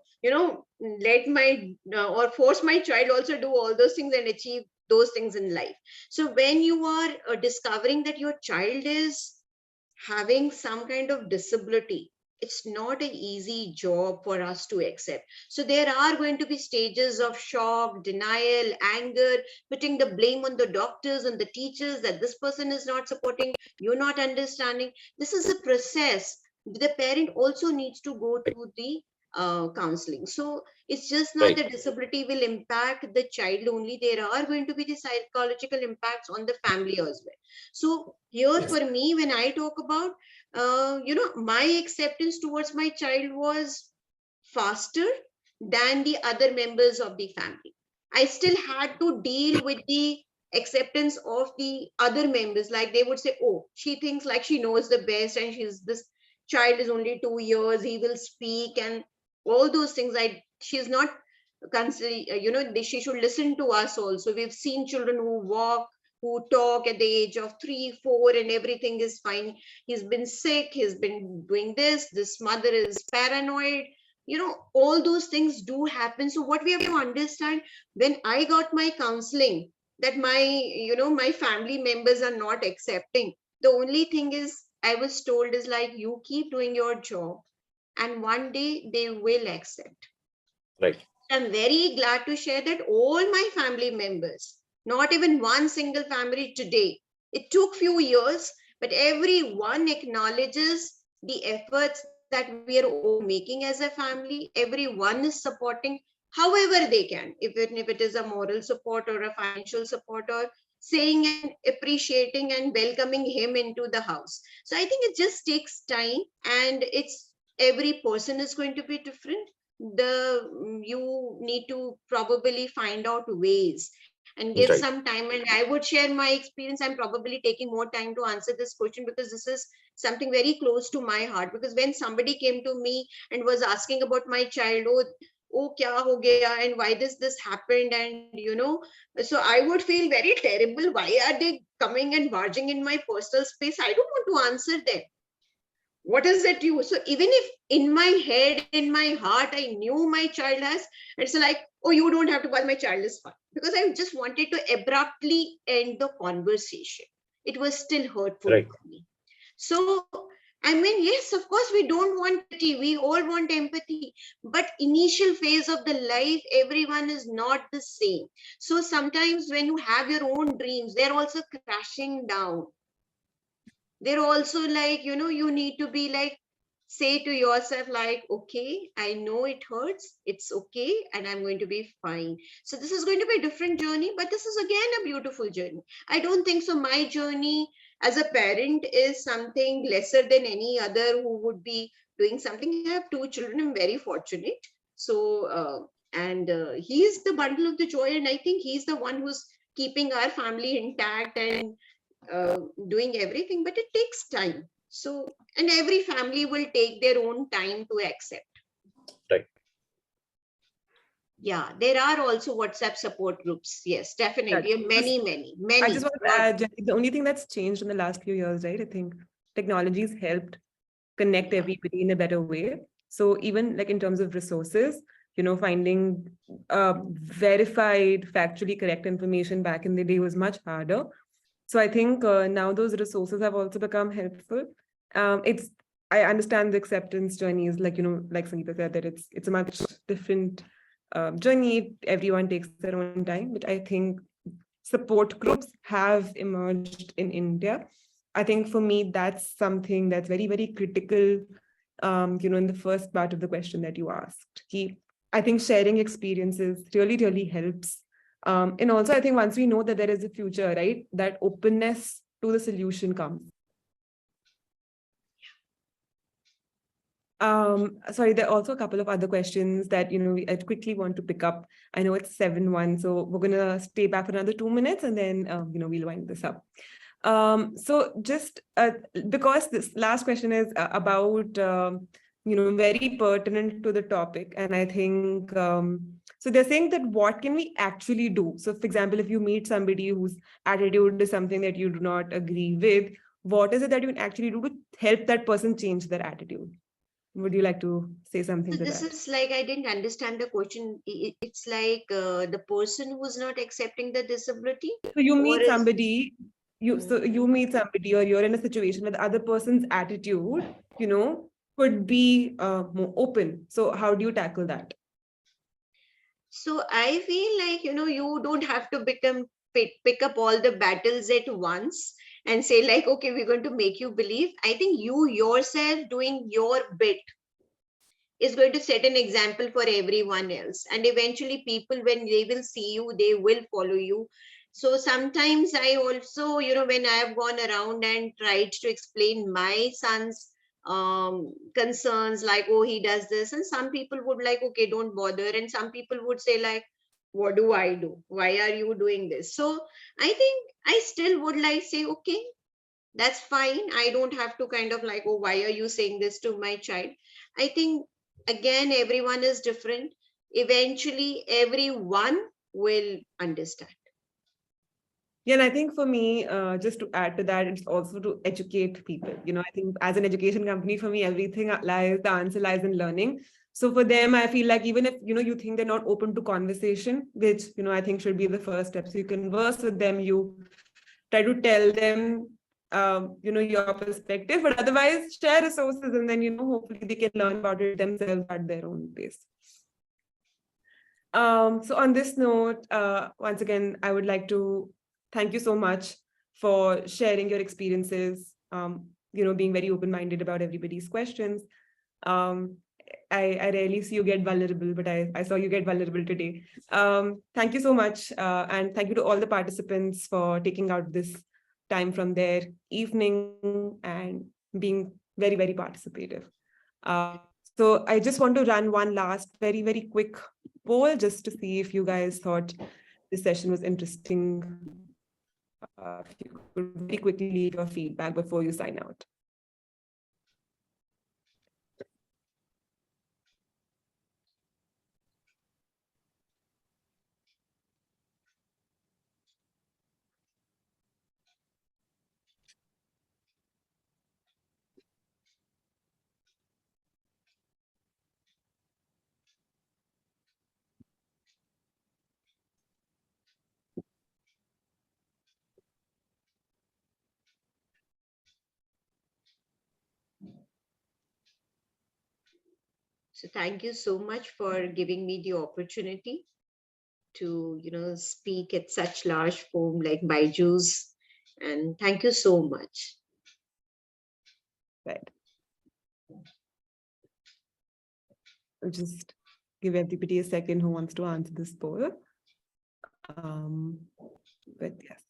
S2: let my or force my child also do all those things and achieve those things in life. So when you are discovering that your child is having some kind of disability, it's not an easy job for us to accept. So there are going to be stages of shock, denial, anger, putting the blame on the doctors and the teachers that this person is not supporting, you're not understanding. This is a process. The parent also needs to go through the counseling. So it's just not
S8: Right.
S2: the disability will impact the child only. There are going to be the psychological impacts on the family as well. So here for me, when I talk about my acceptance towards my child was faster than the other members of the family. I still had to deal with the acceptance of the other members. Like they would say, oh, she thinks like she knows the best, and this child is only 2 years, he will speak, and all those things. She's not consider, she should listen to us also. We've seen children who walk, who talk at the age of 3, 4, and everything is fine. He's been sick, he's been doing this mother is paranoid. All those things do happen. So what we have to understand, when I got my counseling, that my family members are not accepting, the only thing is I was told is like, you keep doing your job and one day they will accept.
S8: Right.
S2: I'm very glad to share that all my family members, not even one single family today, it took few years, but everyone acknowledges the efforts that we are all making as a family. Everyone is supporting however they can, even if it is a moral support or a financial support, or saying and appreciating and welcoming him into the house. So I think it just takes time, and it's every person is going to be different. You need to probably find out ways and give
S8: Right.
S2: some time, and I would share my experience. I'm probably taking more time to answer this question because this is something very close to my heart. Because when somebody came to me and was asking about my child, oh kya ho gaya, and why this happened, and so I would feel very terrible. Why are they coming and barging in my personal space? I don't want to answer them. What is it you? So even if in my head, in my heart, I knew my child has, it's like, oh, you don't have to bother, my child is fine. Because I just wanted to abruptly end the conversation. It was still hurtful
S8: Right.
S2: for me. So I mean, yes, of course, we don't want empathy. We all want empathy. But initial phase of the life, everyone is not the same. So sometimes when you have your own dreams, they're also crashing down. They're also like, you need to be like, say to yourself like, okay, I know it hurts, it's okay, and I'm going to be fine. So this is going to be a different journey, but this is again a beautiful journey. I don't think so my journey as a parent is something lesser than any other who would be doing something. I have 2 children, I'm very fortunate. So and he's the bundle of the joy, and I think he's the one who's keeping our family intact and doing everything, but it takes time. So, and every family will take their own time to accept.
S8: Right.
S2: Yeah, there are also WhatsApp support groups. Yes, definitely. Many.
S1: I just want to add, Jenny, the only thing that's changed in the last few years, right? I think technology's helped connect everybody in a better way. So even like in terms of resources, finding verified, factually correct information back in the day was much harder. So I think now those resources have also become helpful. I understand the acceptance journey is like, like Sangeeta said, that it's a much different journey. Everyone takes their own time, but I think support groups have emerged in India. I think for me, that's something that's very, very critical, in the first part of the question that you asked. I think sharing experiences really, really helps. And also, I think once we know that there is a future, right, that openness to the solution comes. Sorry, there are also a couple of other questions that, I quickly want to pick up. I know it's 7:01, so we're going to stay back for another 2 minutes and then, we'll wind this up. So just because this last question is about, very pertinent to the topic. And I think, so they're saying that what can we actually do? So for example, if you meet somebody whose attitude is something that you do not agree with, what is it that you can actually do to help that person change their attitude? Would you like to say something
S2: So
S1: to
S2: this
S1: that?
S2: is like, I didn't understand the question. It's like the person who's not accepting the disability.
S1: So you
S2: Or
S1: meet
S2: is
S1: somebody, you meet somebody, or you're in a situation where the other person's attitude, could be more open. So how do you tackle that?
S2: So I feel like, you don't have to pick up all the battles at once and say like, okay, we're going to make you believe. I think you yourself doing your bit is going to set an example for everyone else. And eventually people, when they will see you, they will follow you. So sometimes I also, when I have gone around and tried to explain my son's concerns, like, oh, he does this, and some people would like, okay, don't bother, and some people would say like, what do I do, why are you doing this? So I think I still would like say, okay, that's fine. I don't have to kind of like, oh, why are you saying this to my child? I think, again, everyone is different. Eventually everyone will understand.
S1: Yeah, and I think for me, just to add to that, it's also to educate people. I think as an education company, for me, everything lies, the answer lies in learning. So for them, I feel like even if, you think they're not open to conversation, which, I think should be the first step. So you converse with them, you try to tell them, your perspective, but otherwise share resources, and then, hopefully they can learn about it themselves at their own pace. So on this note, once again, I would like to thank you so much for sharing your experiences, being very open-minded about everybody's questions. I rarely see you get vulnerable, but I saw you get vulnerable today. Thank you so much. And thank you to all the participants for taking out this time from their evening and being very, very participative. So I just want to run one last very, very quick poll just to see if you guys thought this session was interesting. If you could very quickly leave your feedback before you sign out.
S2: So thank you so much for giving me the opportunity to, speak at such large forum like BYJU'S. And thank you so much.
S1: Right. I'll just give everybody a second who wants to answer this poll. But yes.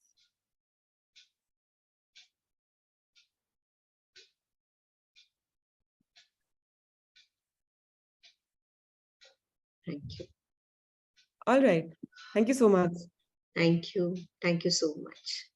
S2: Thank you.
S1: All right. Thank you so much.
S2: Thank you. Thank you so much.